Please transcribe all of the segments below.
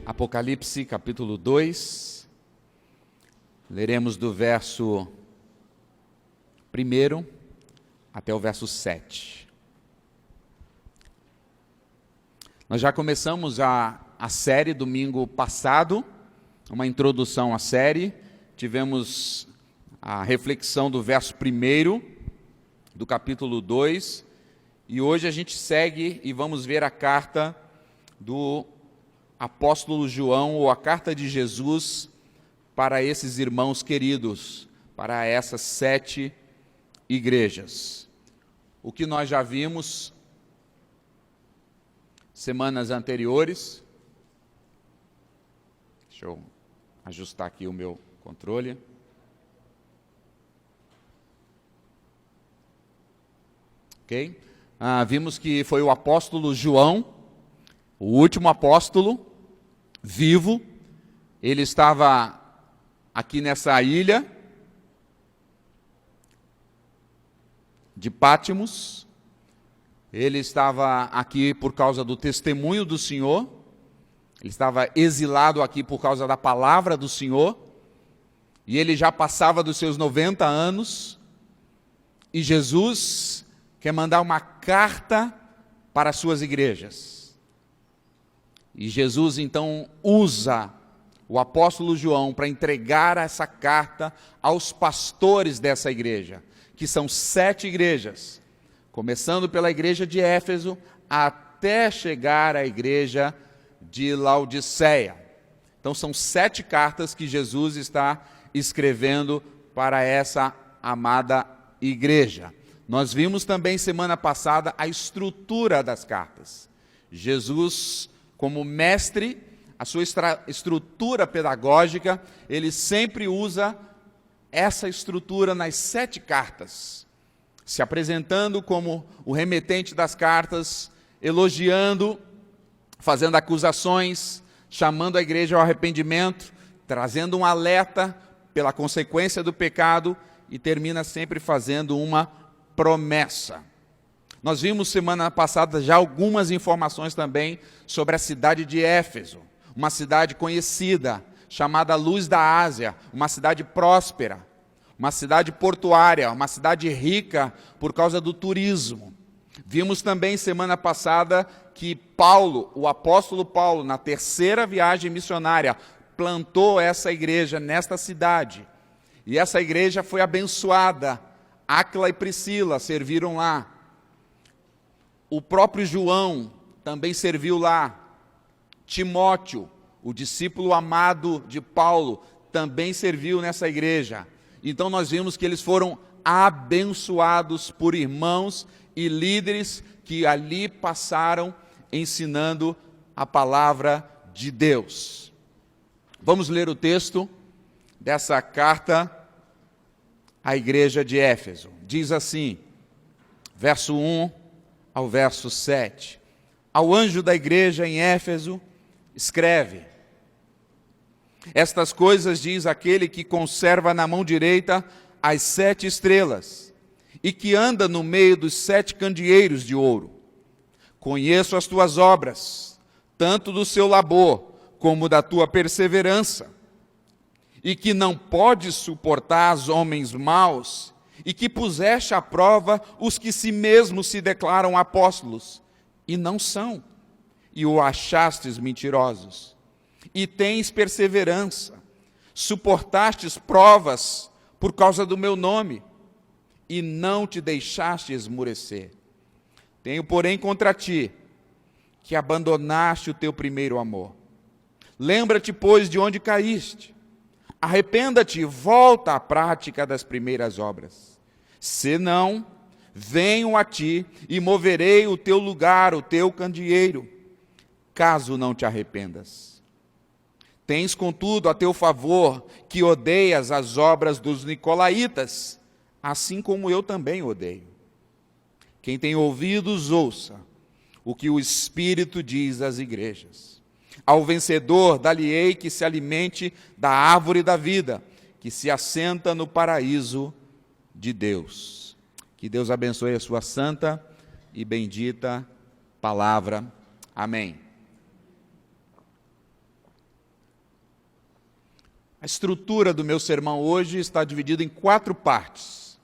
Apocalipse capítulo 2, leremos do verso 1 até o verso 7. Nós já começamos a série domingo passado, uma introdução à série. Tivemos a reflexão do verso 1 do capítulo 2, e hoje a gente segue e vamos ver a carta do apóstolo João, ou a carta de Jesus para esses irmãos queridos, para essas 7 igrejas. O que nós já vimos semanas anteriores, deixa eu ajustar aqui o meu controle. Ok? Vimos que foi o apóstolo João, o último apóstolo vivo. Ele estava aqui nessa ilha de Pátimos. Ele estava aqui por causa do testemunho do Senhor. Ele estava exilado aqui por causa da palavra do Senhor. E ele já passava dos seus 90 anos. E Jesus quer mandar uma carta para as suas igrejas. E Jesus então usa o apóstolo João para entregar essa carta aos pastores dessa igreja, que são 7 igrejas, começando pela igreja de Éfeso até chegar à igreja de Laodiceia. Então são 7 cartas que Jesus está escrevendo para essa amada igreja. Nós vimos também semana passada a estrutura das cartas. Jesus, como mestre, a sua estrutura pedagógica, ele sempre usa essa estrutura nas 7 cartas, se apresentando como o remetente das cartas, elogiando, fazendo acusações, chamando a igreja ao arrependimento, trazendo um alerta pela consequência do pecado e termina sempre fazendo uma promessa. Nós vimos semana passada já algumas informações também sobre a cidade de Éfeso, uma cidade conhecida, chamada Luz da Ásia, uma cidade próspera, uma cidade portuária, uma cidade rica por causa do turismo. Vimos também semana passada que Paulo, o apóstolo Paulo, na 3ª viagem missionária, plantou essa igreja nesta cidade. E essa igreja foi abençoada. Áquila e Priscila serviram lá. O próprio João também serviu lá. Timóteo, o discípulo amado de Paulo, também serviu nessa igreja. Então nós vimos que eles foram abençoados por irmãos e líderes que ali passaram ensinando a palavra de Deus. Vamos ler o texto dessa carta à igreja de Éfeso. Diz assim, verso 1 ao verso 7. Ao anjo da igreja em Éfeso, escreve: estas coisas diz aquele que conserva na mão direita as 7 estrelas e que anda no meio dos 7 candeeiros de ouro. Conheço as tuas obras, tanto do seu labor como da tua perseverança, e que não podes suportar os homens maus, e que puseste à prova os que si mesmos se declaram apóstolos, e não são, e o achastes mentirosos. E tens perseverança, suportastes provas por causa do meu nome, e não te deixaste esmurecer. Tenho, porém, contra ti, que abandonaste o teu primeiro amor. Lembra-te, pois, de onde caíste. Arrependa-te e volta à prática das primeiras obras. Senão, venho a ti e moverei o teu lugar, o teu candeeiro, caso não te arrependas. Tens, contudo, a teu favor que odeias as obras dos nicolaítas, assim como eu também odeio. Quem tem ouvidos, ouça o que o Espírito diz às igrejas. Ao vencedor, dar-lhe-ei que se alimente da árvore da vida, que se assenta no paraíso de Deus. Que Deus abençoe a sua santa e bendita palavra. Amém. A estrutura do meu sermão hoje está dividida em 4 partes.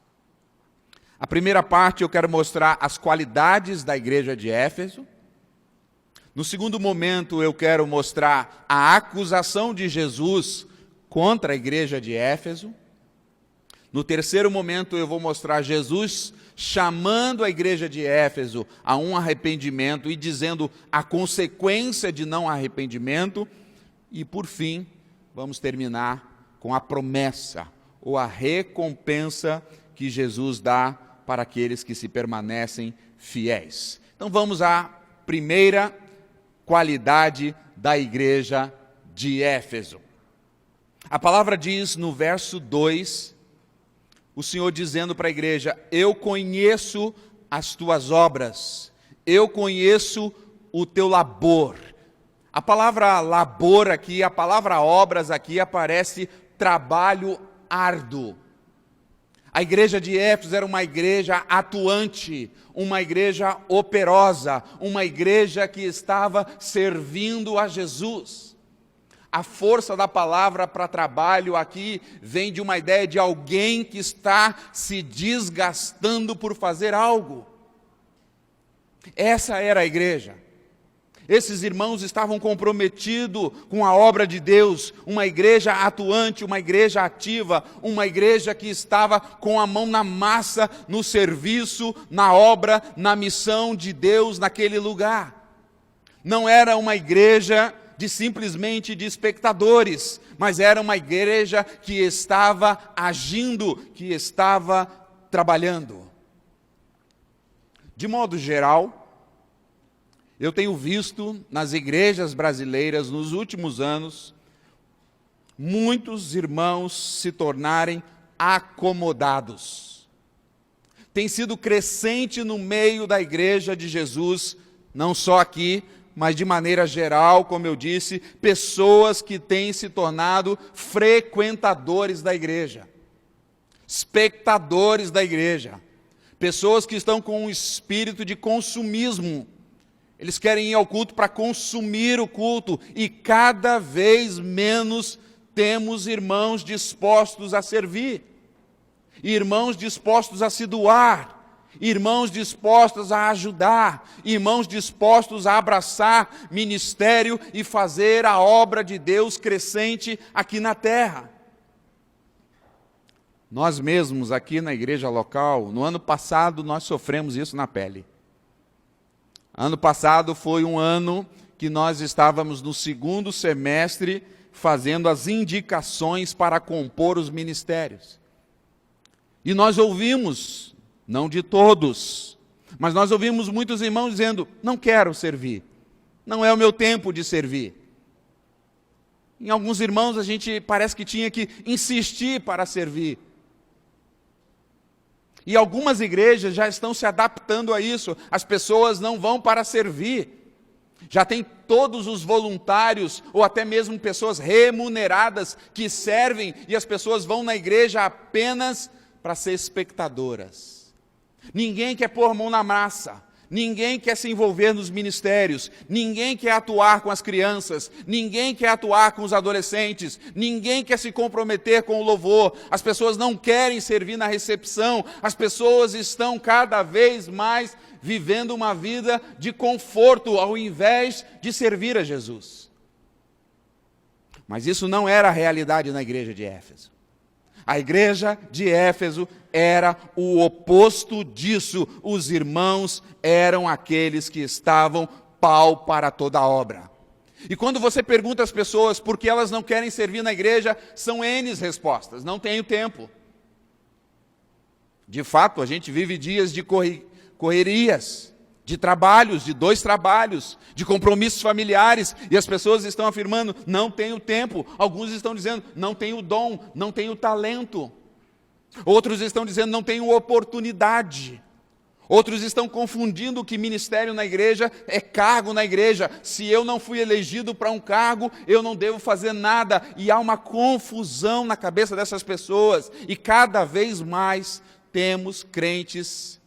A primeira parte eu quero mostrar as qualidades da igreja de Éfeso. No segundo momento eu quero mostrar a acusação de Jesus contra a igreja de Éfeso. No terceiro momento eu vou mostrar Jesus chamando a igreja de Éfeso a um arrependimento e dizendo a consequência de não arrependimento. E por fim, vamos terminar com a promessa ou a recompensa que Jesus dá para aqueles que se permanecem fiéis. Então vamos à primeira qualidade da igreja de Éfeso. A palavra diz no verso 2, o Senhor dizendo para a igreja: eu conheço as tuas obras, eu conheço o teu labor. A palavra labor aqui, a palavra obras aqui aparece trabalho árduo. A igreja de Éfeso era uma igreja atuante, uma igreja operosa, uma igreja que estava servindo a Jesus. A força da palavra para trabalho aqui vem de uma ideia de alguém que está se desgastando por fazer algo. Essa era a igreja. Esses irmãos estavam comprometidos com a obra de Deus, uma igreja atuante, uma igreja ativa, uma igreja que estava com a mão na massa, no serviço, na obra, na missão de Deus naquele lugar. Não era uma igreja simplesmente de espectadores, mas era uma igreja que estava agindo, que estava trabalhando. De modo geral, eu tenho visto nas igrejas brasileiras, nos últimos anos, muitos irmãos se tornarem acomodados. Tem sido crescente no meio da igreja de Jesus, não só aqui, mas de maneira geral, como eu disse, pessoas que têm se tornado frequentadores da igreja, espectadores da igreja, pessoas que estão com um espírito de consumismo. Eles querem ir ao culto para consumir o culto, e cada vez menos temos irmãos dispostos a servir, irmãos dispostos a se doar, irmãos dispostos a ajudar, irmãos dispostos a abraçar ministério e fazer a obra de Deus crescente aqui na terra. Nós mesmos aqui na igreja local, no ano passado nós sofremos isso na pele. Ano passado foi um ano que nós estávamos no segundo semestre fazendo as indicações para compor os ministérios. E nós ouvimos, não de todos, mas nós ouvimos muitos irmãos dizendo: não quero servir, não é o meu tempo de servir. Em alguns irmãos a gente parece que tinha que insistir para servir. E algumas igrejas já estão se adaptando a isso. As pessoas não vão para servir. Já tem todos os voluntários, ou até mesmo pessoas remuneradas, que servem, e as pessoas vão na igreja apenas para ser espectadoras. Ninguém quer pôr a mão na massa. Ninguém quer se envolver nos ministérios, ninguém quer atuar com as crianças, ninguém quer atuar com os adolescentes, ninguém quer se comprometer com o louvor, as pessoas não querem servir na recepção, as pessoas estão cada vez mais vivendo uma vida de conforto, ao invés de servir a Jesus. Mas isso não era a realidade na igreja de Éfeso. A igreja de Éfeso era o oposto disso. Os irmãos eram aqueles que estavam pau para toda a obra. E quando você pergunta às pessoas por que elas não querem servir na igreja, são N respostas: não tenho tempo. De fato, a gente vive dias de correrias, de trabalhos, de 2 trabalhos, de compromissos familiares, e as pessoas estão afirmando: não tenho tempo. Alguns estão dizendo: não tenho dom, não tenho talento. Outros estão dizendo: não tenho oportunidade. Outros estão confundindo que ministério na igreja é cargo na igreja. Se eu não fui elegido para um cargo, eu não devo fazer nada. E há uma confusão na cabeça dessas pessoas. E cada vez mais temos crentes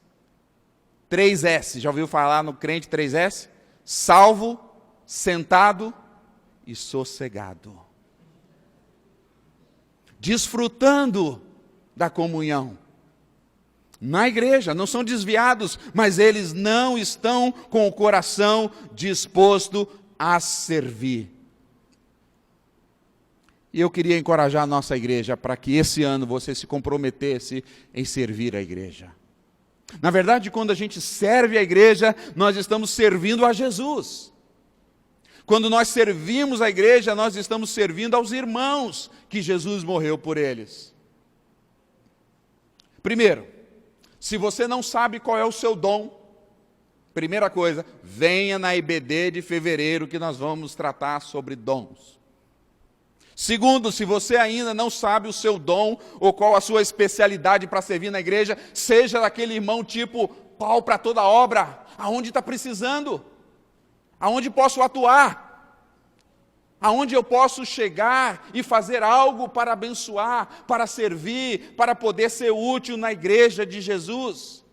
3S. Já ouviu falar no crente 3S? Salvo, sentado e sossegado. Desfrutando da comunhão. Na igreja, não são desviados, mas eles não estão com o coração disposto a servir. E eu queria encorajar a nossa igreja para que esse ano você se comprometesse em servir a igreja. Na verdade, quando a gente serve a igreja, nós estamos servindo a Jesus. Quando nós servimos a igreja, nós estamos servindo aos irmãos que Jesus morreu por eles. Primeiro, se você não sabe qual é o seu dom, primeira coisa, venha na IBD de fevereiro que nós vamos tratar sobre dons. Segundo, se você ainda não sabe o seu dom ou qual a sua especialidade para servir na igreja, seja daquele irmão tipo pau para toda obra, aonde está precisando, aonde posso atuar. Aonde eu posso chegar e fazer algo para abençoar, para servir, para poder ser útil na igreja de Jesus.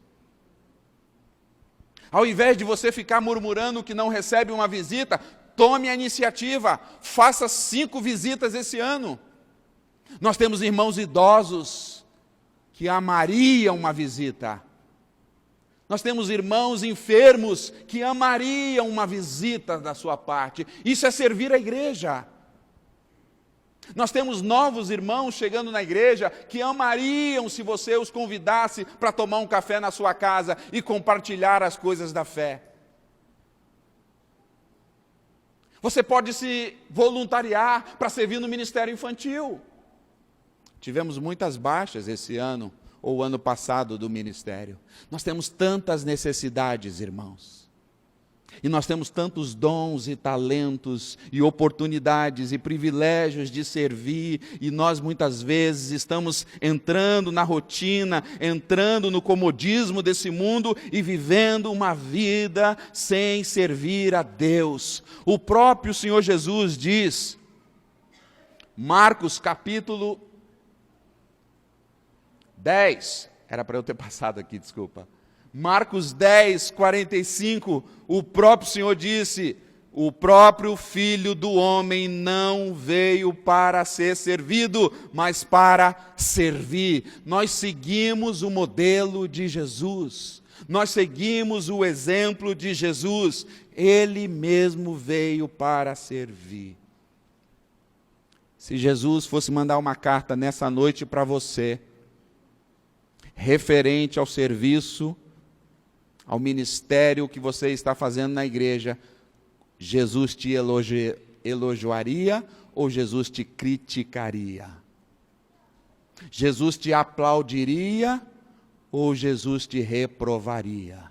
Ao invés de você ficar murmurando que não recebe uma visita, tome a iniciativa, faça 5 visitas esse ano. Nós temos irmãos idosos que amariam uma visita. Nós temos irmãos enfermos que amariam uma visita da sua parte. Isso é servir a igreja. Nós temos novos irmãos chegando na igreja que amariam se você os convidasse para tomar um café na sua casa e compartilhar as coisas da fé. Você pode se voluntariar para servir no ministério infantil. Tivemos muitas baixas esse ano ou ano passado do ministério. Nós temos tantas necessidades, irmãos. E nós temos tantos dons e talentos e oportunidades e privilégios de servir, e nós muitas vezes estamos entrando na rotina, entrando no comodismo desse mundo e vivendo uma vida sem servir a Deus. O próprio Senhor Jesus diz, Marcos capítulo 10, era para eu ter passado aqui, desculpa. Marcos 10, 45, o próprio Senhor disse, o próprio Filho do Homem não veio para ser servido, mas para servir. Nós seguimos o modelo de Jesus, nós seguimos o exemplo de Jesus, Ele mesmo veio para servir. Se Jesus fosse mandar uma carta nessa noite para você, referente ao serviço, ao ministério que você está fazendo na igreja, Jesus te elogiaria ou Jesus te criticaria? Jesus te aplaudiria ou Jesus te reprovaria?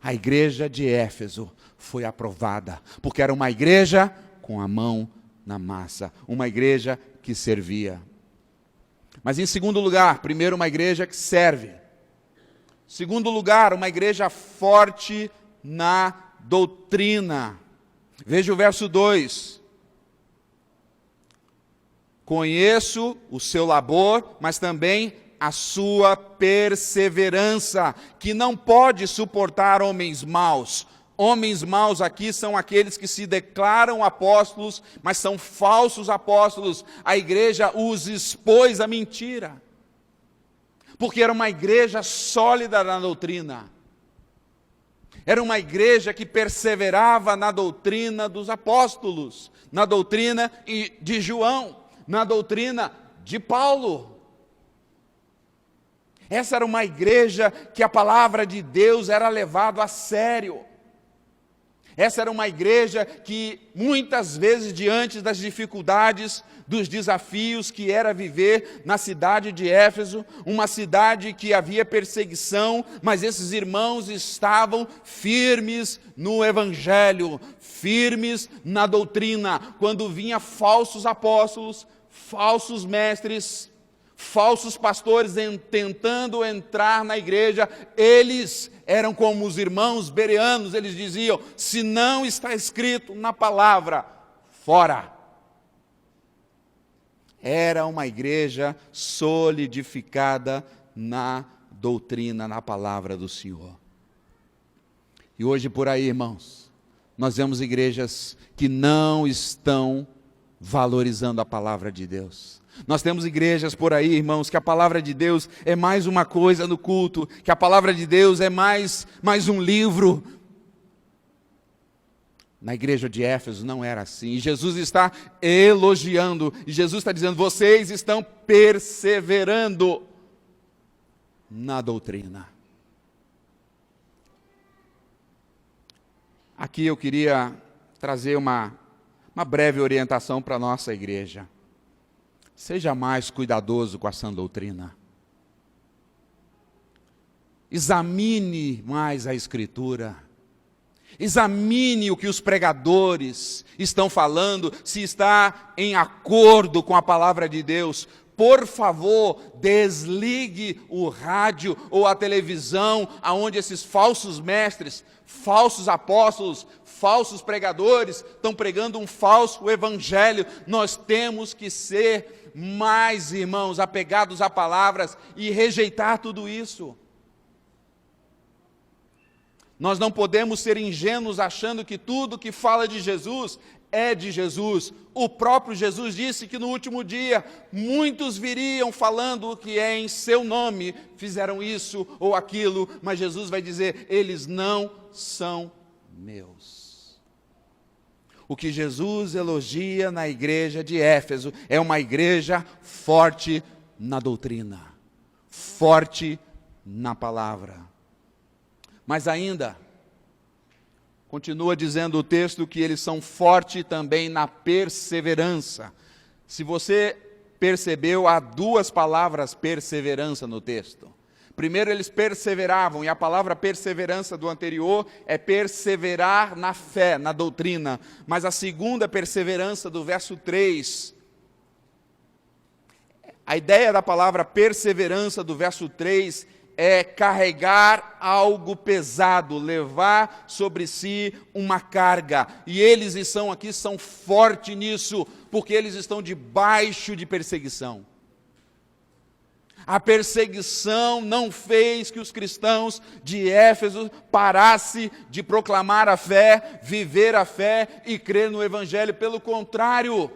A igreja de Éfeso foi aprovada, porque era uma igreja com a mão na massa, uma igreja que servia. Mas em segundo lugar, primeiro uma igreja que serve. Segundo lugar, uma igreja forte na doutrina. Veja o verso 2. Conheço o seu labor, mas também a sua perseverança, que não pode suportar homens maus. Homens maus aqui são aqueles que se declaram apóstolos, mas são falsos apóstolos. A igreja os expôs à mentira, porque era uma igreja sólida na doutrina. Era uma igreja que perseverava na doutrina dos apóstolos, na doutrina de João, na doutrina de Paulo. Essa era uma igreja que a palavra de Deus era levada a sério. Essa era uma igreja que, muitas vezes, diante das dificuldades, dos desafios que era viver na cidade de Éfeso, uma cidade que havia perseguição, mas esses irmãos estavam firmes no evangelho, firmes na doutrina. Quando vinha falsos apóstolos, falsos mestres, falsos pastores tentando entrar na igreja. Eles eram como os irmãos bereanos, eles diziam: se não está escrito na palavra, fora. Era uma igreja solidificada na doutrina, na palavra do Senhor. E hoje por aí, irmãos, nós vemos igrejas que não estão valorizando a palavra de Deus. Nós temos igrejas por aí, irmãos, que a palavra de Deus é mais uma coisa no culto, que a palavra de Deus é mais um livro. Na igreja de Éfeso não era assim. E Jesus está elogiando, e Jesus está dizendo: vocês estão perseverando na doutrina. Aqui eu queria trazer uma breve orientação para a nossa igreja. Seja mais cuidadoso com a sã doutrina. Examine mais a Escritura. Examine o que os pregadores estão falando, se está em acordo com a palavra de Deus. Por favor, desligue o rádio ou a televisão, aonde esses falsos mestres, falsos apóstolos, falsos pregadores estão pregando um falso evangelho. Nós temos que ser mais, irmãos, apegados a palavras e rejeitar tudo isso. Nós não podemos ser ingênuos achando que tudo que fala de Jesus é de Jesus. O próprio Jesus disse que no último dia muitos viriam falando que é em seu nome fizeram isso ou aquilo, mas Jesus vai dizer: eles não são meus. O que Jesus elogia na igreja de Éfeso é uma igreja forte na doutrina, forte na palavra. Mas ainda, continua dizendo o texto que eles são fortes também na perseverança. Se você percebeu, há duas palavras perseverança no texto. Primeiro, eles perseveravam, e a palavra perseverança do anterior é perseverar na fé, na doutrina. Mas a segunda perseverança do verso 3, a ideia da palavra perseverança do verso 3 é carregar algo pesado, levar sobre si uma carga. E eles são fortes nisso, porque eles estão debaixo de perseguição. A perseguição não fez que os cristãos de Éfeso parassem de proclamar a fé, viver a fé e crer no Evangelho. Pelo contrário,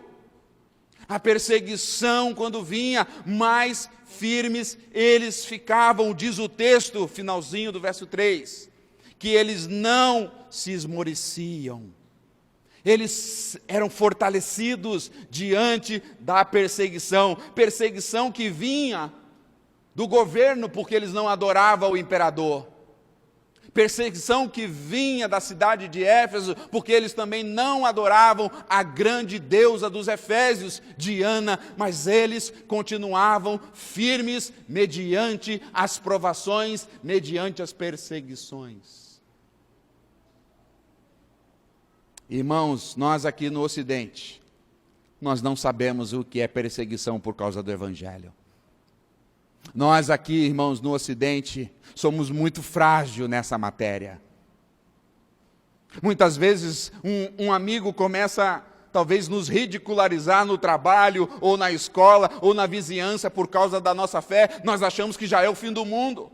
a perseguição, quando vinha, mais firmes eles ficavam. Diz o texto, finalzinho do verso 3, que eles não se esmoreciam. Eles eram fortalecidos diante da perseguição. Perseguição que vinha do governo, porque eles não adoravam o imperador. Perseguição que vinha da cidade de Éfeso, porque eles também não adoravam a grande deusa dos Efésios, Diana, mas eles continuavam firmes mediante as provações, mediante as perseguições. Irmãos, nós aqui no Ocidente, nós não sabemos o que é perseguição por causa do Evangelho. Nós aqui, irmãos, no Ocidente, somos muito frágeis nessa matéria. Muitas vezes, um amigo começa, talvez, nos ridicularizar no trabalho, ou na escola, ou na vizinhança, por causa da nossa fé. Nós achamos que já é o fim do mundo.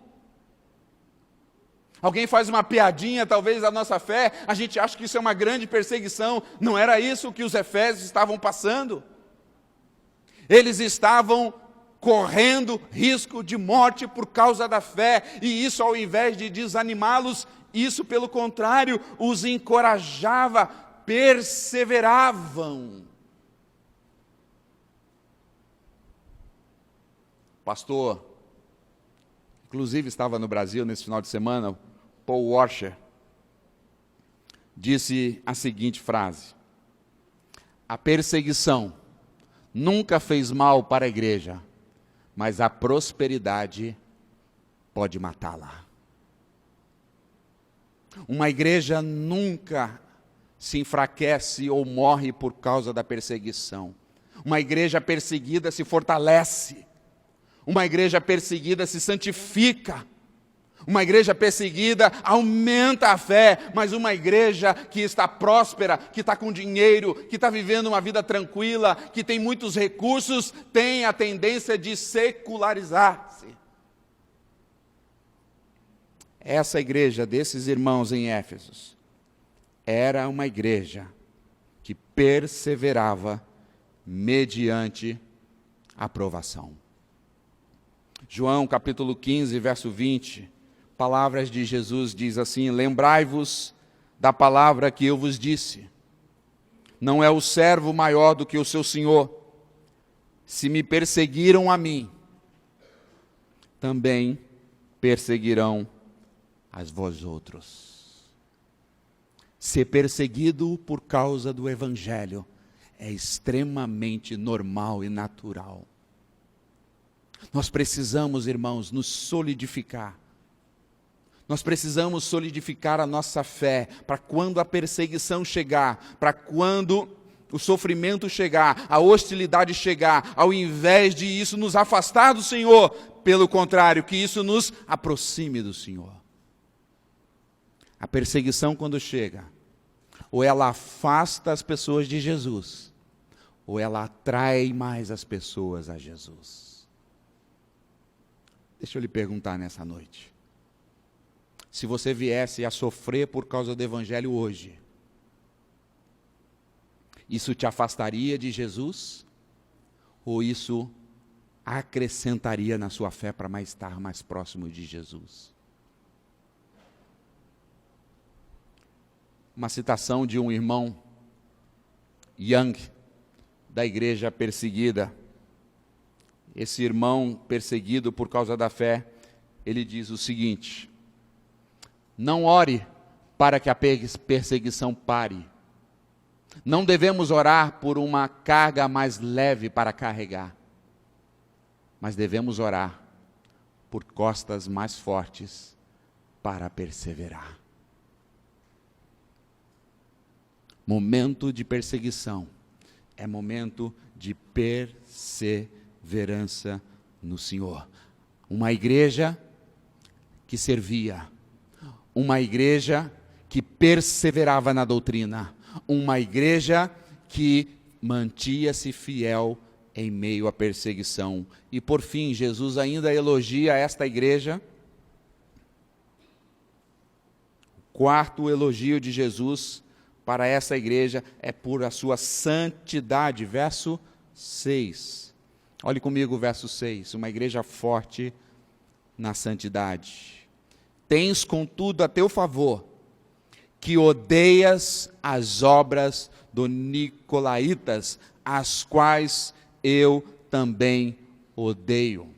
Alguém faz uma piadinha, talvez, da nossa fé, a gente acha que isso é uma grande perseguição. Não era isso que os Efésios estavam passando. Eles estavam correndo risco de morte por causa da fé, e isso, ao invés de desanimá-los, isso, pelo contrário, os encorajava, perseveravam. Pastor, inclusive estava no Brasil nesse final de semana, Paul Washer, disse a seguinte frase: a perseguição nunca fez mal para a igreja, mas a prosperidade pode matá-la. Uma igreja nunca se enfraquece ou morre por causa da perseguição. Uma igreja perseguida se fortalece. Uma igreja perseguida se santifica. Uma igreja perseguida aumenta a fé, mas uma igreja que está próspera, que está com dinheiro, que está vivendo uma vida tranquila, que tem muitos recursos, tem a tendência de secularizar-se. Essa igreja desses irmãos em Éfeso era uma igreja que perseverava mediante a provação. João capítulo 15, verso 20, palavras de Jesus diz assim: lembrai-vos da palavra que eu vos disse, não é o servo maior do que o seu senhor. Se me perseguiram a mim, também perseguirão a vós outros. Ser perseguido por causa do Evangelho é extremamente normal e natural. Nós precisamos, irmãos, nos solidificar. Nós precisamos solidificar a nossa fé, para quando a perseguição chegar, para quando o sofrimento chegar, a hostilidade chegar, ao invés de isso nos afastar do Senhor, pelo contrário, que isso nos aproxime do Senhor. A perseguição, quando chega, ou ela afasta as pessoas de Jesus, ou ela atrai mais as pessoas a Jesus. Deixa eu lhe perguntar nessa noite. Se você viesse a sofrer por causa do Evangelho hoje, isso te afastaria de Jesus? Ou isso acrescentaria na sua fé para mais estar mais próximo de Jesus? Uma citação de um irmão Young, da igreja perseguida. Esse irmão perseguido por causa da fé, ele diz o seguinte: não ore para que a perseguição pare. Não devemos orar por uma carga mais leve para carregar, mas devemos orar por costas mais fortes para perseverar. Momento de perseguição é momento de perseverança no Senhor. Uma igreja que servia, uma igreja que perseverava na doutrina, uma igreja que mantinha-se fiel em meio à perseguição. E por fim, Jesus ainda elogia esta igreja. O quarto elogio de Jesus para essa igreja é por a sua santidade. Verso 6. Olhe comigo o verso 6. Uma igreja forte na santidade. Tens, contudo, a teu favor, que odeias as obras do Nicolaitas, as quais eu também odeio.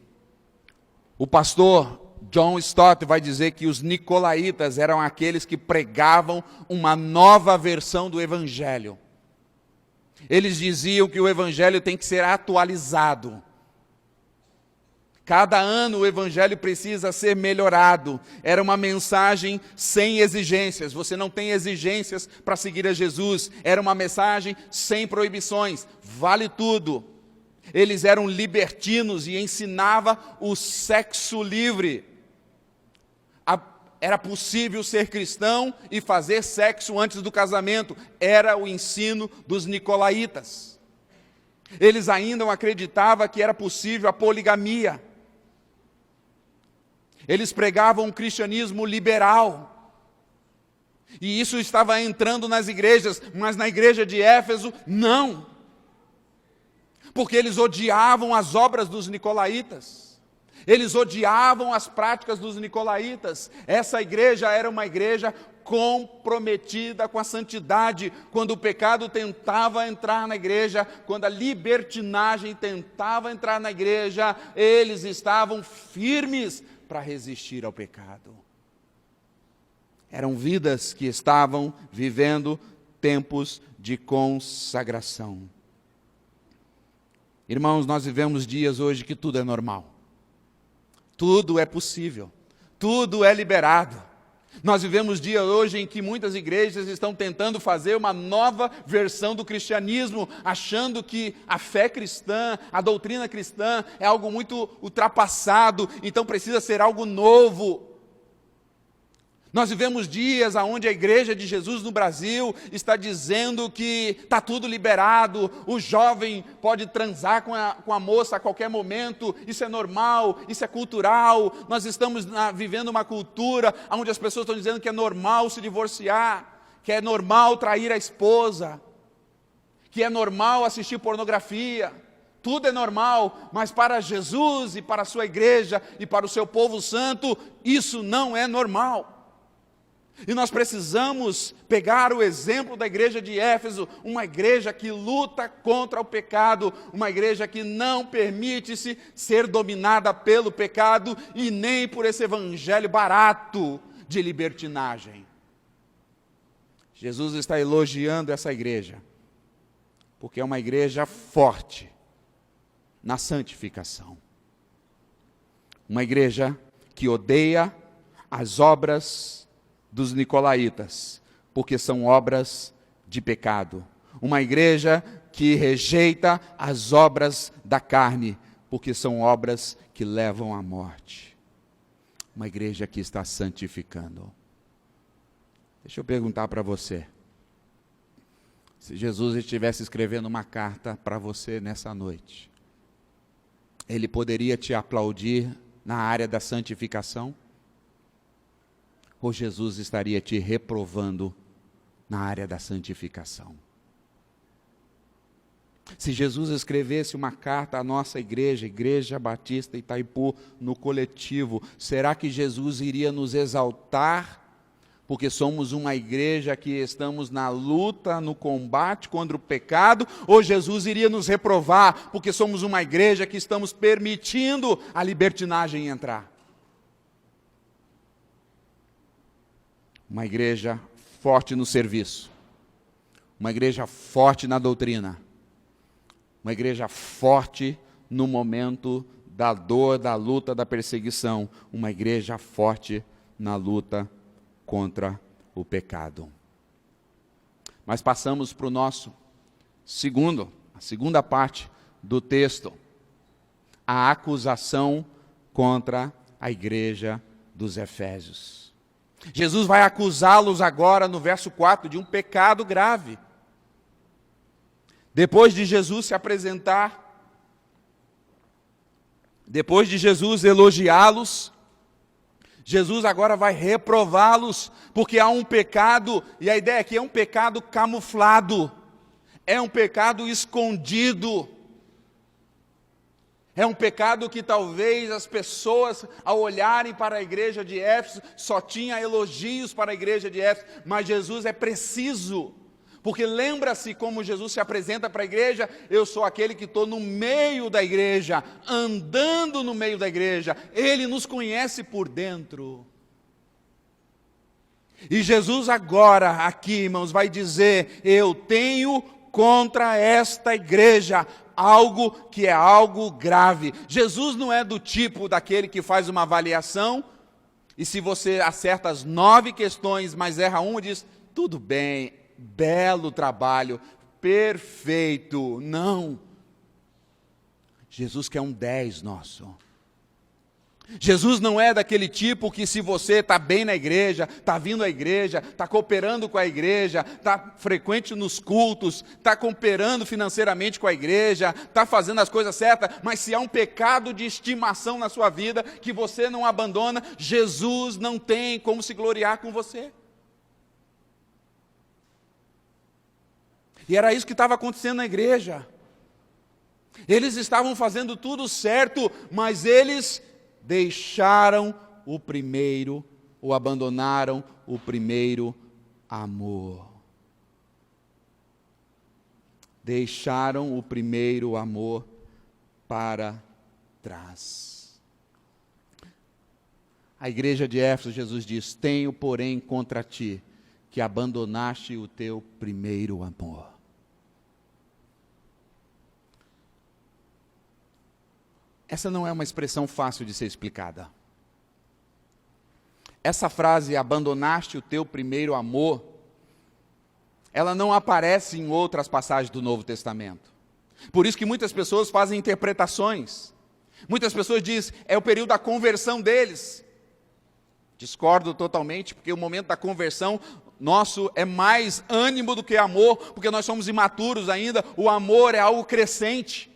O pastor John Stott vai dizer que os Nicolaitas eram aqueles que pregavam uma nova versão do Evangelho. Eles diziam que o Evangelho tem que ser atualizado. Cada ano o Evangelho precisa ser melhorado. Era uma mensagem sem exigências. Você não tem exigências para seguir a Jesus. Era uma mensagem sem proibições. Vale tudo. Eles eram libertinos e ensinavam o sexo livre. Era possível ser cristão e fazer sexo antes do casamento. Era o ensino dos Nicolaitas. Eles ainda acreditavam que era possível a poligamia. Eles pregavam um cristianismo liberal. E isso estava entrando nas igrejas, mas na igreja de Éfeso, não. Porque eles odiavam as obras dos Nicolaitas. Eles odiavam as práticas dos Nicolaitas. Essa igreja era uma igreja comprometida com a santidade. Quando o pecado tentava entrar na igreja, quando a libertinagem tentava entrar na igreja, eles estavam firmes para resistir ao pecado. Eram vidas que estavam vivendo tempos de consagração. Irmãos, nós vivemos dias hoje que tudo é normal. Tudo é possível. Tudo é liberado. Nós vivemos dia hoje em que muitas igrejas estão tentando fazer uma nova versão do cristianismo, achando que a fé cristã, a doutrina cristã é algo muito ultrapassado, então precisa ser algo novo. Nós vivemos dias onde a Igreja de Jesus no Brasil está dizendo que está tudo liberado, o jovem pode transar com a moça a qualquer momento, isso é normal, isso é cultural. Nós estamos vivendo uma cultura onde as pessoas estão dizendo que é normal se divorciar, que é normal trair a esposa, que é normal assistir pornografia. Tudo é normal, mas para Jesus e para a sua igreja e para o seu povo santo, isso não é normal. E nós precisamos pegar o exemplo da igreja de Éfeso, uma igreja que luta contra o pecado, uma igreja que não permite-se ser dominada pelo pecado e nem por esse evangelho barato de libertinagem. Jesus está elogiando essa igreja, porque é uma igreja forte na santificação. Uma igreja que odeia as obras dos nicolaítas, porque são obras de pecado. Uma igreja que rejeita as obras da carne, porque são obras que levam à morte. Uma igreja que está santificando. Deixa eu perguntar para você. Se Jesus estivesse escrevendo uma carta para você nessa noite, ele poderia te aplaudir na área da santificação? Ou Jesus estaria te reprovando na área da santificação? Se Jesus escrevesse uma carta à nossa igreja, Igreja Batista Itaipu, no coletivo, será que Jesus iria nos exaltar? Porque somos uma igreja que estamos na luta, no combate contra o pecado? Ou Jesus iria nos reprovar, porque somos uma igreja que estamos permitindo a libertinagem entrar? Uma igreja forte no serviço, uma igreja forte na doutrina, uma igreja forte no momento da dor, da luta, da perseguição, uma igreja forte na luta contra o pecado. Mas passamos para o nosso a segunda parte do texto, a acusação contra a igreja dos Efésios. Jesus vai acusá-los agora no verso 4 de um pecado grave. Depois de Jesus se apresentar, depois de Jesus elogiá-los, Jesus agora vai reprová-los, porque há um pecado, e a ideia aqui é um pecado camuflado, é um pecado escondido. É um pecado que talvez as pessoas, ao olharem para a igreja de Éfeso, só tinham elogios para a igreja de Éfeso, mas Jesus é preciso, porque lembra-se como Jesus se apresenta para a igreja: eu sou aquele que estou no meio da igreja, andando no meio da igreja, Ele nos conhece por dentro. E Jesus agora, aqui irmãos, vai dizer: eu tenho contra esta igreja algo que é algo grave. Jesus não é do tipo daquele que faz uma avaliação, e se você acerta as 9 questões, mas erra uma, diz, tudo bem, belo trabalho, perfeito. Não. Jesus quer um 10 nosso. Jesus não é daquele tipo que, se você está bem na igreja, está vindo à igreja, está cooperando com a igreja, está frequente nos cultos, está cooperando financeiramente com a igreja, está fazendo as coisas certas, mas se há um pecado de estimação na sua vida, que você não abandona, Jesus não tem como se gloriar com você. E era isso que estava acontecendo na igreja. Eles estavam fazendo tudo certo, mas eles deixaram o primeiro, ou abandonaram o primeiro amor. Deixaram o primeiro amor para trás. A igreja de Éfeso, Jesus diz: tenho, porém, contra ti, que abandonaste o teu primeiro amor. Essa não é uma expressão fácil de ser explicada. essa frase, abandonaste o teu primeiro amor, ela não aparece em outras passagens do Novo Testamento. Por isso que muitas pessoas fazem interpretações. Muitas pessoas dizem, é o período da conversão deles. Discordo totalmente, porque o momento da conversão nosso é mais ânimo do que amor, porque nós somos imaturos ainda, o amor é algo crescente.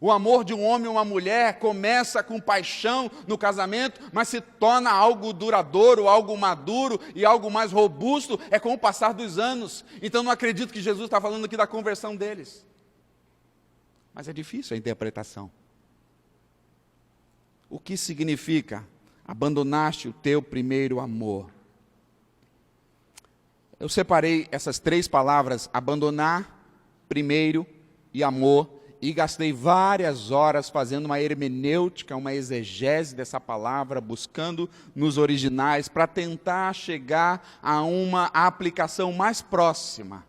O amor de um homem e uma mulher começa com paixão no casamento, mas se torna algo duradouro, algo maduro e algo mais robusto, é com o passar dos anos. Então não acredito que Jesus está falando aqui da conversão deles. Mas é difícil a interpretação. O que significa? Abandonaste o teu primeiro amor. Eu separei essas três palavras, abandonar, primeiro e amor, e gastei várias horas fazendo uma hermenêutica, uma exegese dessa palavra, buscando nos originais, para tentar chegar a uma aplicação mais próxima.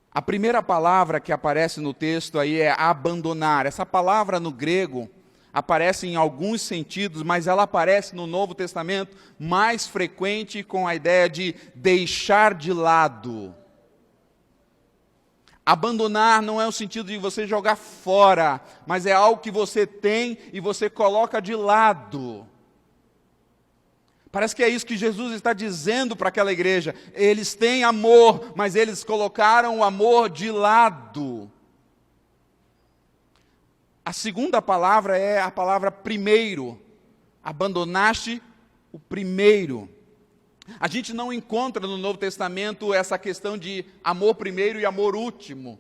A primeira palavra que aparece no texto aí é abandonar. Essa palavra no grego aparece em alguns sentidos, mas ela aparece no Novo Testamento mais frequente com a ideia de deixar de lado. Abandonar não é o sentido de você jogar fora, mas é algo que você tem e você coloca de lado. Parece que é isso que Jesus está dizendo para aquela igreja. Eles têm amor, mas eles colocaram o amor de lado. A segunda palavra é a palavra primeiro. Abandonaste o primeiro. A gente não encontra no Novo Testamento essa questão de amor primeiro e amor último.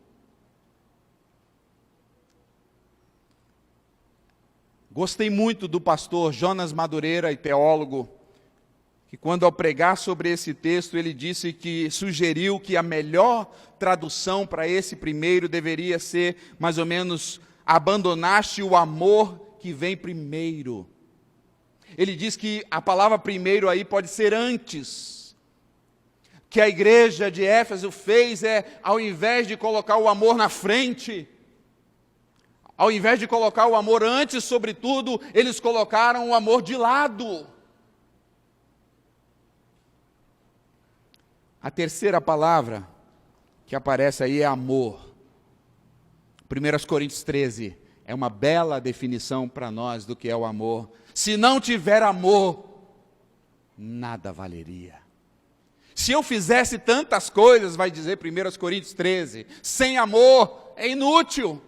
Gostei muito do pastor Jonas Madureira, e teólogo, que quando ao pregar sobre esse texto, ele disse que sugeriu que a melhor tradução para esse primeiro deveria ser mais ou menos, abandonaste o amor que vem primeiro. Ele diz que a palavra primeiro aí pode ser antes. Que a igreja de Éfeso fez ao invés de colocar o amor na frente, ao invés de colocar o amor antes sobre tudo, eles colocaram o amor de lado. A terceira palavra que aparece aí é amor. 1 Coríntios 13 é uma bela definição para nós do que é o amor. Se não tiver amor, nada valeria. Se eu fizesse tantas coisas, vai dizer 1 Coríntios 13, sem amor é inútil.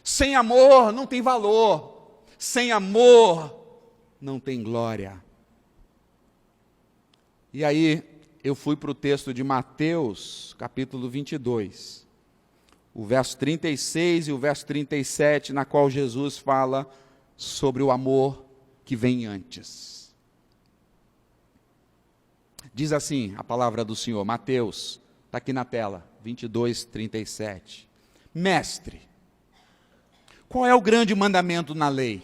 Sem amor não tem valor. Sem amor não tem glória. E aí, eu fui para o texto de Mateus, capítulo 22, o verso 36 e o verso 37, na qual Jesus fala sobre o amor que vem antes. Diz assim a palavra do Senhor, Mateus, está aqui na tela, 22, 37. Mestre, qual é o grande mandamento na lei?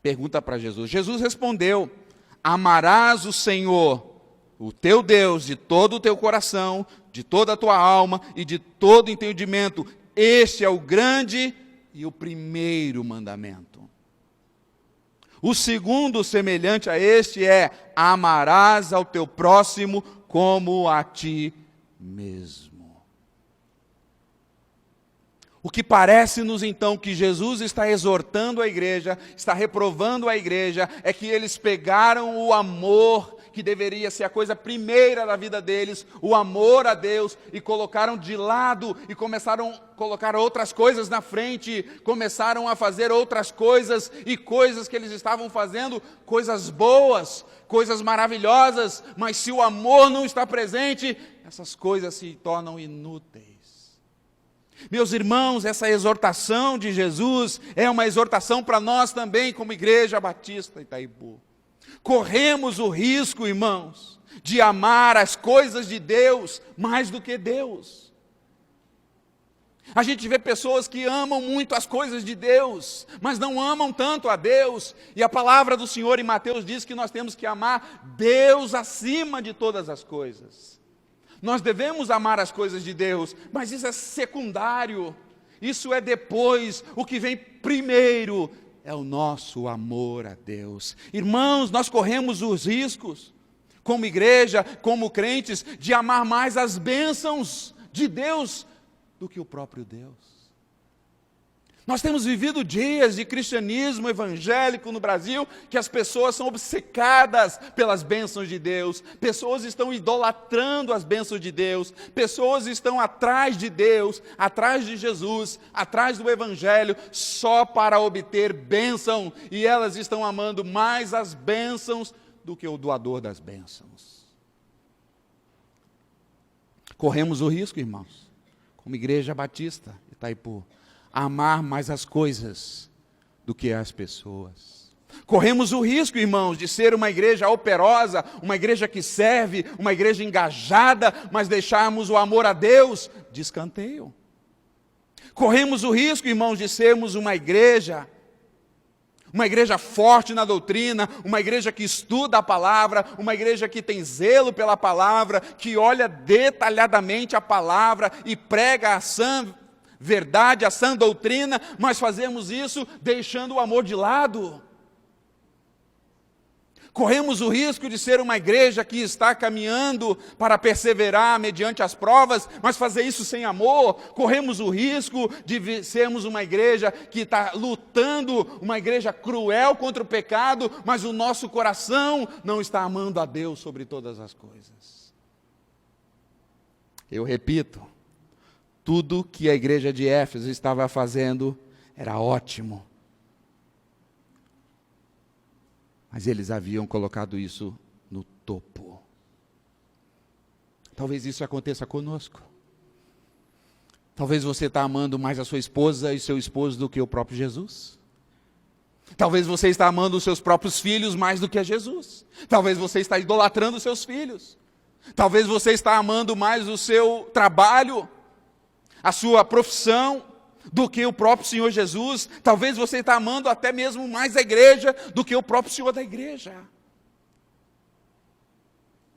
Pergunta para Jesus. Jesus respondeu, amarás o Senhor, o teu Deus, de todo o teu coração, de toda a tua alma e de todo entendimento. Este é o grande e o primeiro mandamento. O segundo, semelhante a este, é amarás ao teu próximo como a ti mesmo. O que parece-nos então que Jesus está exortando a igreja, está reprovando a igreja, é que eles pegaram o amor que deveria ser a coisa primeira da vida deles, o amor a Deus, e colocaram de lado, e começaram a colocar outras coisas na frente, começaram a fazer outras coisas, e coisas que eles estavam fazendo, coisas boas, coisas maravilhosas, mas se o amor não está presente, essas coisas se tornam inúteis. Meus irmãos, essa exortação de Jesus é uma exortação para nós também, como Igreja Batista Itaipu. Corremos o risco, irmãos, de amar as coisas de Deus mais do que Deus. A gente vê pessoas que amam muito as coisas de Deus, mas não amam tanto a Deus. E a palavra do Senhor em Mateus diz que nós temos que amar Deus acima de todas as coisas. Nós devemos amar as coisas de Deus, mas isso é secundário. Isso é depois. O que vem primeiro é o nosso amor a Deus. Irmãos, nós corremos os riscos, como igreja, como crentes, de amar mais as bênçãos de Deus do que o próprio Deus. Nós temos vivido dias de cristianismo evangélico no Brasil, que as pessoas são obcecadas pelas bênçãos de Deus, pessoas estão idolatrando as bênçãos de Deus, pessoas estão atrás de Deus, atrás de Jesus, atrás do Evangelho, só para obter bênção, e elas estão amando mais as bênçãos do que o doador das bênçãos. Corremos o risco, irmãos, como Igreja Batista Itaipu, amar mais as coisas do que as pessoas. Corremos o risco, irmãos, de ser uma igreja operosa, uma igreja que serve, uma igreja engajada, mas deixarmos o amor a Deus de escanteio. Corremos o risco, irmãos, de sermos uma igreja forte na doutrina, uma igreja que estuda a palavra, uma igreja que tem zelo pela palavra, que olha detalhadamente a palavra e prega a sã verdade, a sã doutrina, mas fazemos isso deixando o amor de lado. Corremos o risco de ser uma igreja que está caminhando para perseverar mediante as provas, mas fazer isso sem amor. Corremos o risco de sermos uma igreja que está lutando, uma igreja cruel contra o pecado, mas o nosso coração não está amando a Deus sobre todas as coisas. Eu repito, tudo que a igreja de Éfeso estava fazendo era ótimo. Mas eles haviam colocado isso no topo. Talvez isso aconteça conosco. Talvez você está amando mais a sua esposa e seu esposo do que o próprio Jesus. Talvez você está amando os seus próprios filhos mais do que a Jesus. Talvez você está idolatrando os seus filhos. Talvez você está amando mais o seu trabalho, a sua profissão, do que o próprio Senhor Jesus. Talvez você está amando até mesmo mais a igreja do que o próprio Senhor da igreja.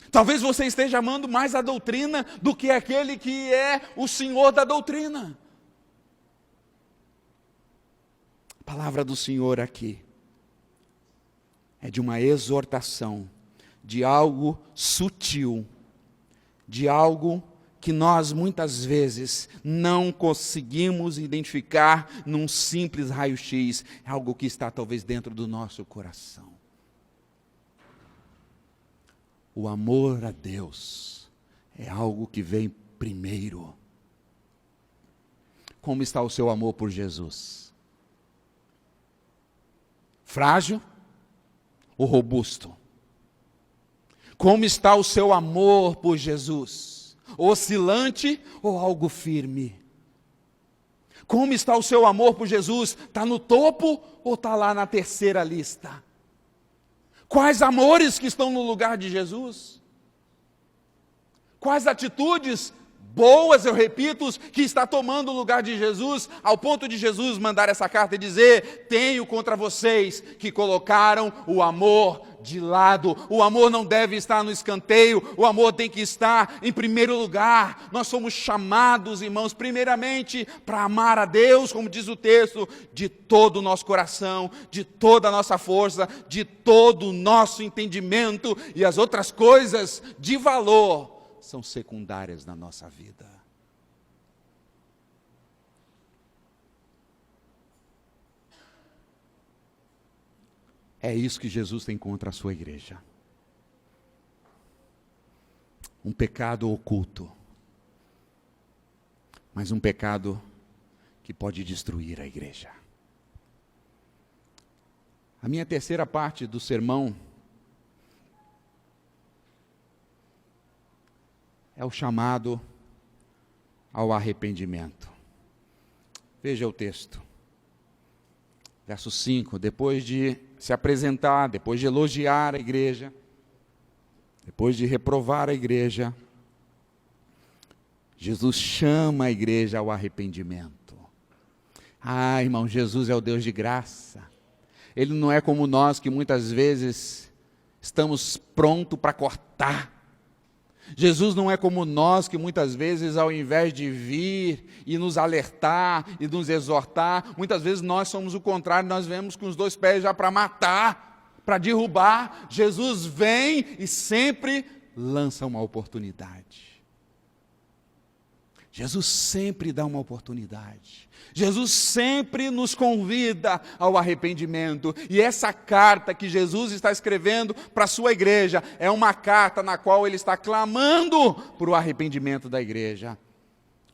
Talvez você esteja amando mais a doutrina do que aquele que é o Senhor da doutrina. A palavra do Senhor aqui é de uma exortação, de algo sutil, de algo que nós muitas vezes não conseguimos identificar num simples raio-x, é algo que está talvez dentro do nosso coração. O amor a Deus é algo que vem primeiro. Como está o seu amor por Jesus? Frágil ou robusto? Como está o seu amor por Jesus? Oscilante ou algo firme? Como está o seu amor por Jesus? Está no topo ou está lá na terceira lista? Quais amores que estão no lugar de Jesus? Quais atitudes boas, eu repito, que está tomando o lugar de Jesus, ao ponto de Jesus mandar essa carta e dizer: tenho contra vocês que colocaram o amor de lado. O amor não deve estar no escanteio, o amor tem que estar em primeiro lugar. Nós somos chamados, irmãos, primeiramente para amar a Deus, como diz o texto, de todo o nosso coração, de toda a nossa força, de todo o nosso entendimento, e as outras coisas de valor são secundárias na nossa vida. É isso que Jesus tem contra a sua igreja. Um pecado oculto, mas um pecado que pode destruir a igreja. A minha terceira parte do sermão é o chamado ao arrependimento. Veja o texto. Verso 5, depois de se apresentar, depois de elogiar a igreja, depois de reprovar a igreja, Jesus chama a igreja ao arrependimento. Ah, irmão, Jesus é o Deus de graça. Ele não é como nós, que muitas vezes estamos prontos para cortar. Jesus não é como nós, que muitas vezes, ao invés de vir e nos alertar e nos exortar, muitas vezes nós somos o contrário, nós vemos com os dois pés já para matar, para derrubar. Jesus vem e sempre lança uma oportunidade. Jesus sempre dá uma oportunidade. Jesus sempre nos convida ao arrependimento. E essa carta que Jesus está escrevendo para a sua igreja é uma carta na qual ele está clamando por o arrependimento da igreja.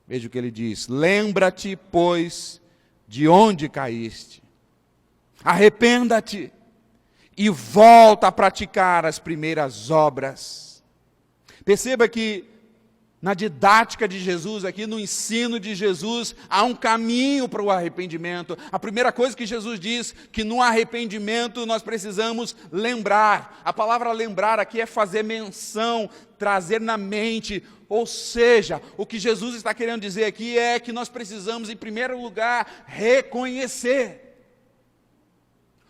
Veja o que ele diz: lembra-te, pois, de onde caíste. Arrependa-te e volta a praticar as primeiras obras. Perceba que na didática de Jesus aqui, no ensino de Jesus, há um caminho para o arrependimento. A primeira coisa que Jesus diz, que no arrependimento nós precisamos lembrar. A palavra lembrar aqui é fazer menção, trazer na mente. Ou seja, o que Jesus está querendo dizer aqui é que nós precisamos, em primeiro lugar, reconhecer.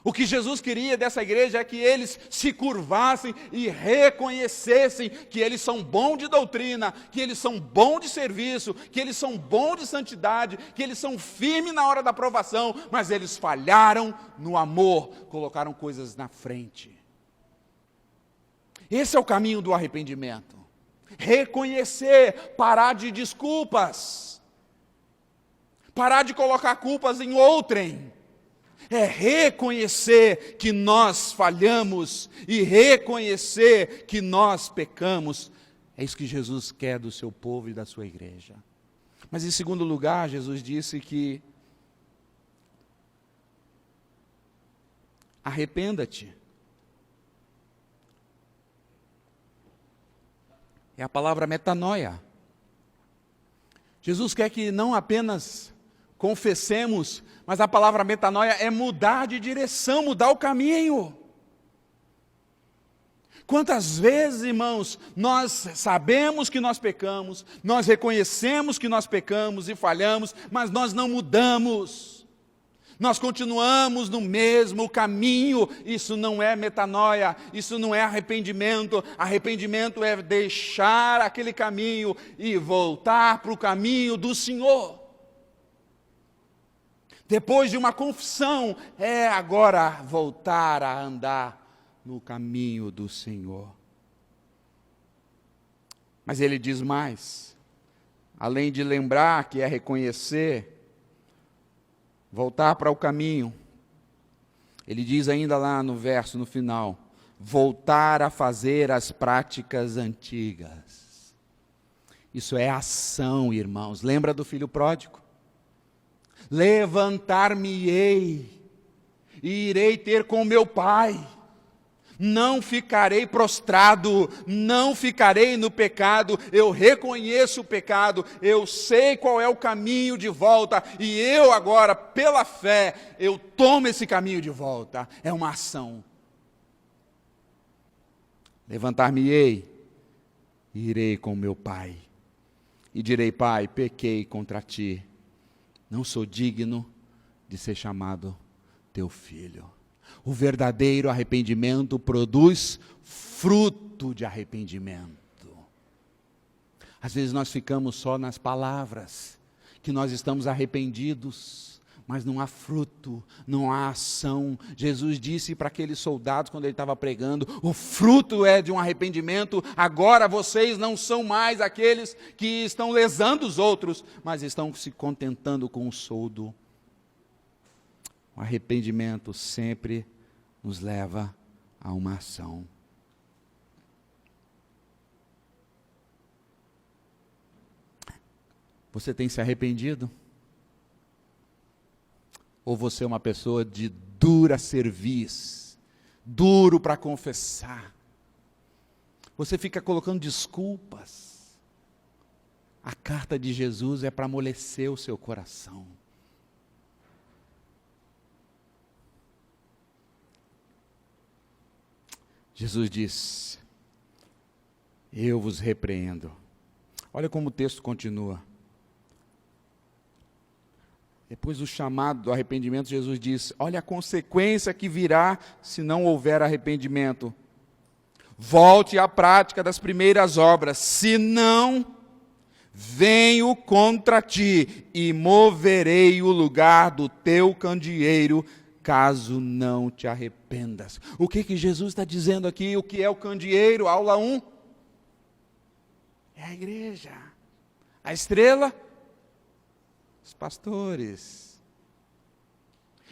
O que Jesus queria dessa igreja é que eles se curvassem e reconhecessem que eles são bons de doutrina, que eles são bons de serviço, que eles são bons de santidade, que eles são firmes na hora da provação, mas eles falharam no amor, colocaram coisas na frente. Esse é o caminho do arrependimento. Reconhecer, parar de desculpas, parar de colocar culpas em outrem. É reconhecer que nós falhamos e reconhecer que nós pecamos. É isso que Jesus quer do seu povo e da sua igreja. Mas em segundo lugar, Jesus disse que arrependa-te. É a palavra metanoia. Jesus quer que não apenas confessemos, mas a palavra metanoia é mudar de direção, mudar o caminho. Quantas vezes, irmãos, nós sabemos que nós pecamos, nós reconhecemos que nós pecamos e falhamos, mas nós não mudamos. Nós continuamos no mesmo caminho. Isso não é metanoia, isso não é arrependimento. Arrependimento é deixar aquele caminho e voltar para o caminho do Senhor. Depois de uma confissão, é agora voltar a andar no caminho do Senhor. Mas ele diz mais, além de lembrar que é reconhecer, voltar para o caminho, ele diz ainda lá no verso, no final, voltar a fazer as práticas antigas. Isso é ação, irmãos. Lembra do filho pródigo? Levantar-me-ei e irei ter com meu pai. Não ficarei prostrado, não ficarei no pecado. Eu reconheço o pecado, eu sei qual é o caminho de volta e eu agora, pela fé, eu tomo esse caminho de volta. É uma ação. Levantar-me-ei e irei com meu pai e direi: Pai, pequei contra ti. Não sou digno de ser chamado teu filho. O verdadeiro arrependimento produz fruto de arrependimento. Às vezes nós ficamos só nas palavras, que nós estamos arrependidos, mas não há fruto, não há ação. Jesus disse para aqueles soldados quando ele estava pregando: o fruto é de um arrependimento. Agora vocês não são mais aqueles que estão lesando os outros, mas estão se contentando com o soldo. O arrependimento sempre nos leva a uma ação. Você tem se arrependido? Ou você é uma pessoa de dura cerviz, duro para confessar? Você fica colocando desculpas. A carta de Jesus é para amolecer o seu coração. Jesus diz: eu vos repreendo. Olha como o texto continua. Depois do chamado do arrependimento, Jesus diz: olha a consequência que virá se não houver arrependimento. volte à prática das primeiras obras, senão venho contra ti e moverei o lugar do teu candeeiro, caso não te arrependas. O que Jesus está dizendo aqui? O que é o candeeiro? Aula 1. É a igreja. A estrela? Os pastores.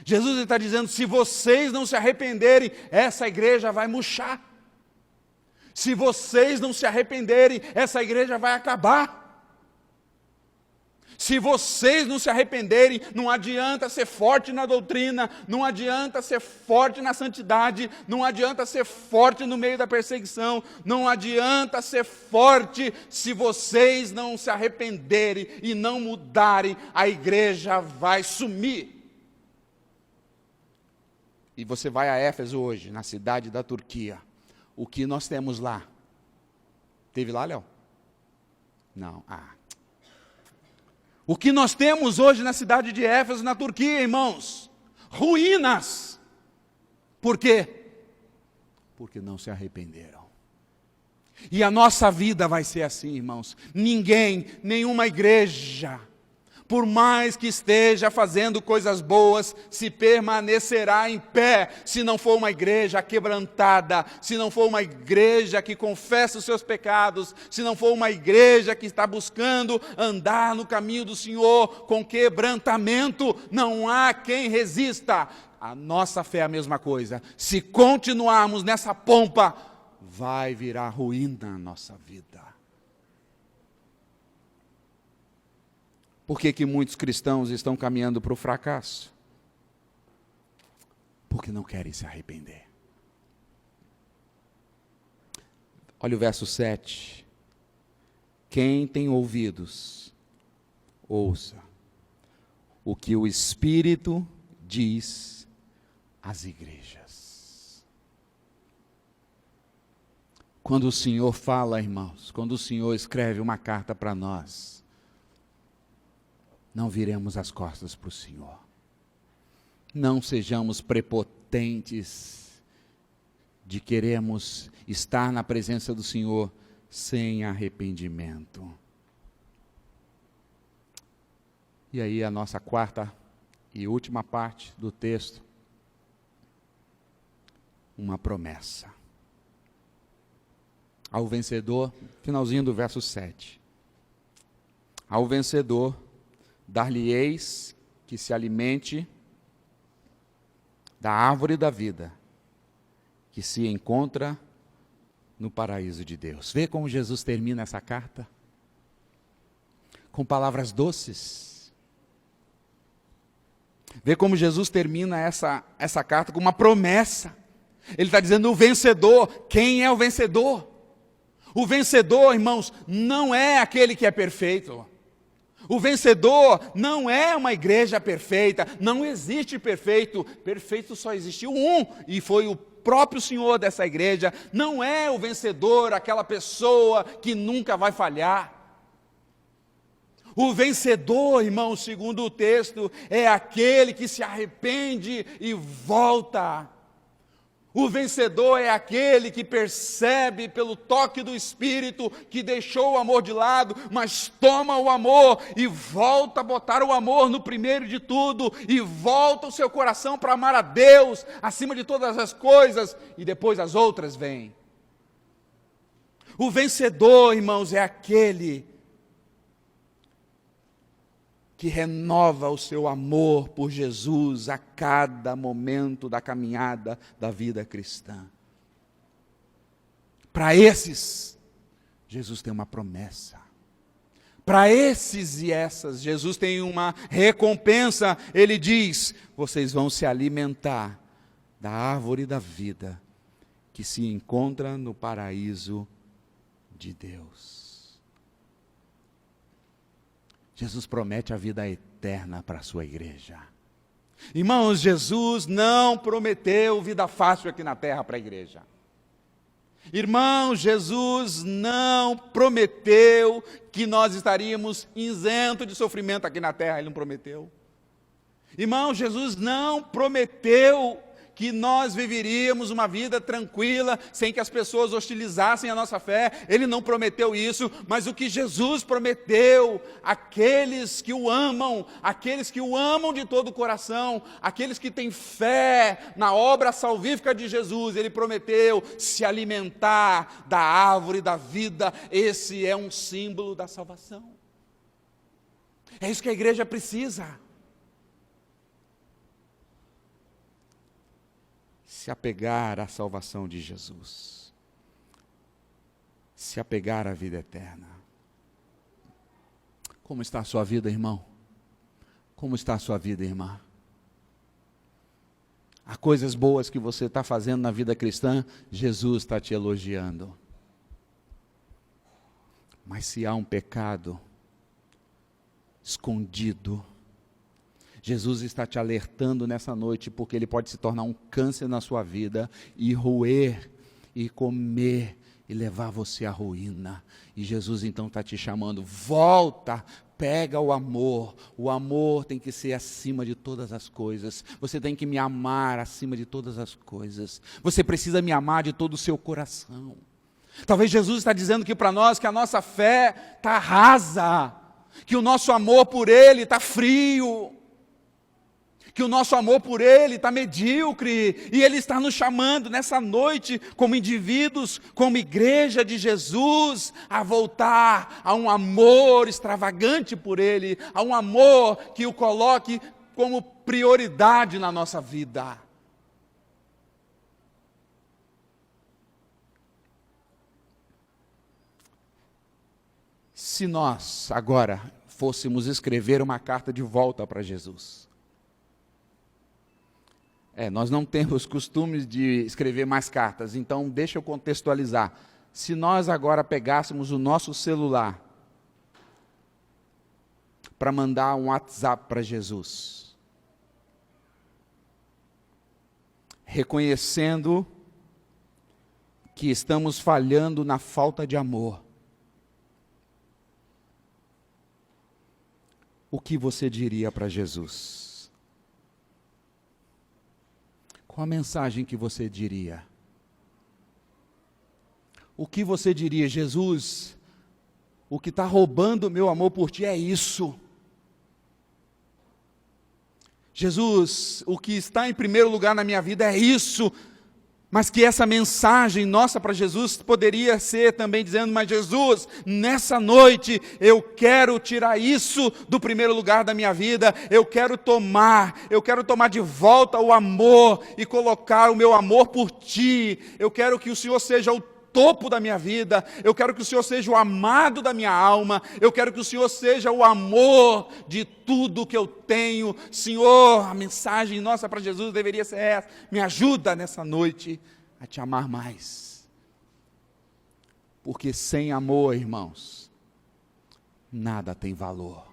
Jesus está dizendo, se vocês não se arrependerem, essa igreja vai murchar. Se vocês não se arrependerem, essa igreja vai acabar. Se vocês não se arrependerem, não adianta ser forte na doutrina, não adianta ser forte na santidade, não adianta ser forte no meio da perseguição, não adianta ser forte se vocês não se arrependerem e não mudarem, a igreja vai sumir. E você vai a Éfeso hoje, na cidade da Turquia, o que nós temos lá? Teve lá, Léo? Não, O que nós temos hoje na cidade de Éfeso, na Turquia, irmãos? Ruínas. Por quê? Porque não se arrependeram. E a nossa vida vai ser assim, irmãos. Ninguém, nenhuma igreja, por mais que esteja fazendo coisas boas, se permanecerá em pé, se não for uma igreja quebrantada, se não for uma igreja que confessa os seus pecados, se não for uma igreja que está buscando andar no caminho do Senhor com quebrantamento, não há quem resista. A nossa fé é a mesma coisa. Se continuarmos nessa pompa, vai virar ruína a nossa vida. Por que muitos cristãos estão caminhando para o fracasso? Porque não querem se arrepender. Olha o verso 7. Quem tem ouvidos, ouça o que o Espírito diz às igrejas. Quando o Senhor fala, irmãos, quando o Senhor escreve uma carta para nós, não viremos as costas para o Senhor. Não sejamos prepotentes de queremos estar na presença do Senhor sem arrependimento. E aí a nossa quarta e última parte do texto. Uma promessa. Ao vencedor, finalzinho do verso 7. Ao vencedor, dar-lhe-eis que se alimente da árvore da vida, que se encontra no paraíso de Deus. Vê como Jesus termina essa carta? Com palavras doces. Vê como Jesus termina essa carta com uma promessa. Ele está dizendo o vencedor. Quem é o vencedor? O vencedor, irmãos, não é aquele que é perfeito. O vencedor não é uma igreja perfeita, não existe perfeito, perfeito só existiu um, e foi o próprio Senhor dessa igreja. Não é o vencedor aquela pessoa que nunca vai falhar. O vencedor, irmão, segundo o texto, é aquele que se arrepende e volta. O vencedor é aquele que percebe pelo toque do Espírito que deixou o amor de lado, mas toma o amor e volta a botar o amor no primeiro de tudo, e volta o seu coração para amar a Deus acima de todas as coisas, e depois as outras vêm. O vencedor, irmãos, é aquele que renova o seu amor por Jesus a cada momento da caminhada da vida cristã. Para esses, Jesus tem uma promessa. Para esses e essas, Jesus tem uma recompensa. Ele diz: vocês vão se alimentar da árvore da vida que se encontra no paraíso de Deus. Jesus promete a vida eterna para a sua igreja. Irmãos, Jesus não prometeu vida fácil aqui na terra para a igreja. Irmãos, Jesus não prometeu que nós estaríamos isentos de sofrimento aqui na terra, Ele não prometeu. Irmãos, Jesus não prometeu que nós viveríamos uma vida tranquila, sem que as pessoas hostilizassem a nossa fé. Ele não prometeu isso, mas o que Jesus prometeu, aqueles que o amam de todo o coração, aqueles que têm fé na obra salvífica de Jesus, ele prometeu se alimentar da árvore da vida. Esse é um símbolo da salvação. É isso que a igreja precisa. Se apegar à salvação de Jesus. Se apegar à vida eterna. Como está a sua vida, irmão? Como está a sua vida, irmã? Há coisas boas que você está fazendo na vida cristã, Jesus está te elogiando. Mas se há um pecado escondido, Jesus está te alertando nessa noite, porque ele pode se tornar um câncer na sua vida, e roer, e comer, e levar você à ruína. E Jesus então está te chamando, volta, pega o amor tem que ser acima de todas as coisas, você tem que me amar acima de todas as coisas, você precisa me amar de todo o seu coração. Talvez Jesus está dizendo aqui para nós que a nossa fé está rasa, que o nosso amor por Ele está frio, que o nosso amor por Ele está medíocre, e Ele está nos chamando nessa noite, como indivíduos, como igreja de Jesus, a voltar a um amor extravagante por Ele, a um amor que o coloque como prioridade na nossa vida. Se nós agora fôssemos escrever uma carta de volta para Jesus, nós não temos costumes de escrever mais cartas, então deixa eu contextualizar. Se nós agora pegássemos o nosso celular para mandar um WhatsApp para Jesus, reconhecendo que estamos falhando na falta de amor, o que você diria para Jesus? Qual a mensagem que você diria? O que você diria? Jesus, o que está roubando o meu amor por ti é isso. Jesus, o que está em primeiro lugar na minha vida é isso. Mas que essa mensagem nossa para Jesus poderia ser também dizendo, mas Jesus, nessa noite eu quero tirar isso do primeiro lugar da minha vida, eu quero tomar de volta o amor e colocar o meu amor por Ti, eu quero que o Senhor seja o topo da minha vida, eu quero que o Senhor seja o amado da minha alma, eu quero que o Senhor seja o amor de tudo que eu tenho. Senhor, a mensagem nossa para Jesus deveria ser essa, me ajuda nessa noite a te amar mais, porque sem amor, irmãos, nada tem valor.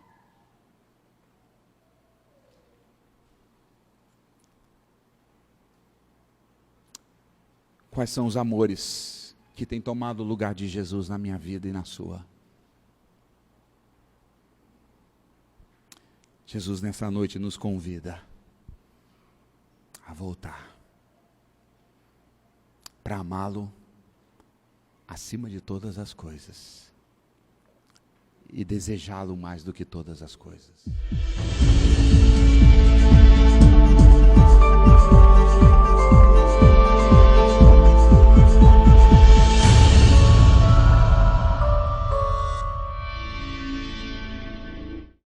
Quais são os amores que tem tomado o lugar de Jesus na minha vida e na sua? Jesus nessa noite nos convida a voltar para amá-lo acima de todas as coisas e desejá-lo mais do que todas as coisas.